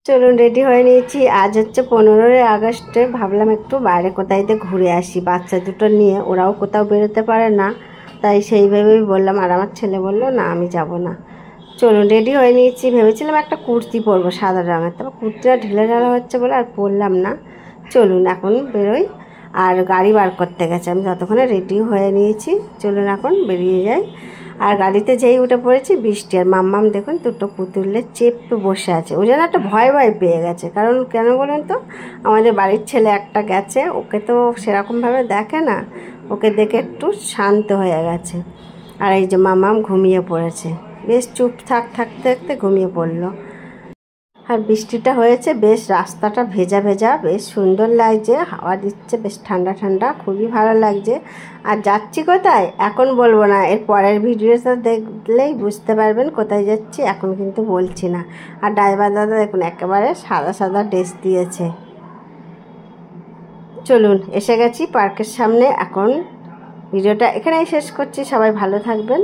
চলুন রেডি হয়ে নিয়েছি। আজ হচ্ছে 15ই আগস্টে। ভাবলাম একটু বাইরে কোথায় ঘুরে আসি বাচ্চা দুটো নিয়ে, ওরাও কোথাও বেরোতে পারে না, তাই সেইভাবেই বললাম। আর আমার ছেলে বলল না আমি যাব না। চলুন রেডি হয়ে নিয়েছি। ভেবেছিলাম একটা কুর্তি পরবো সাদা রঙের, তবে কুর্তিটা ঢিলে ঢালা হচ্ছে বলে আর পরলাম না। চলুন এখন বেরোই। আর গাড়ি বার করতে গেছে, আমি ততক্ষণে রেডি হয়ে নিয়েছি। চলুন এখন বেরিয়ে যাই। আর গাড়িতে যেই উঠে পড়েছি বৃষ্টি, আর মাম্মাম দেখুন দুটো পুতুলের চেপে বসে আছে। ও যেন একটা ভয় ভয় পেয়ে গেছে। কারণ কেন বলুন তো, আমাদের বাড়ির ছেলে একটা গেছে, ওকে তো সেরকমভাবে দেখে না, ওকে দেখে একটু শান্ত হয়ে গেছে। আর এই যে মাম্মাম ঘুমিয়ে পড়েছে, বেশ চুপ থাকতে থাকতে ঘুমিয়ে পড়লো। আর বৃষ্টিটা হয়েছে বেশ, রাস্তাটা ভেজা ভেজা, বেশ সুন্দর লাগছে, হাওয়া দিচ্ছে, বেশ ঠান্ডা ঠান্ডা, খুবই ভালো লাগছে। আর যাচ্ছি কোথায় এখন বলবো না, এর পরের ভিডিওটা দেখলেই বুঝতে পারবেন কোথায় যাচ্ছি, এখন কিন্তু বলছি না। আর ড্রাইভার দাদা দেখুন একেবারে সাদা সাদা ড্রেস দিয়েছে। চলুন এসে গেছি পার্কের সামনে। এখন ভিডিওটা এখানেই শেষ করছি। সবাই ভালো থাকবেন।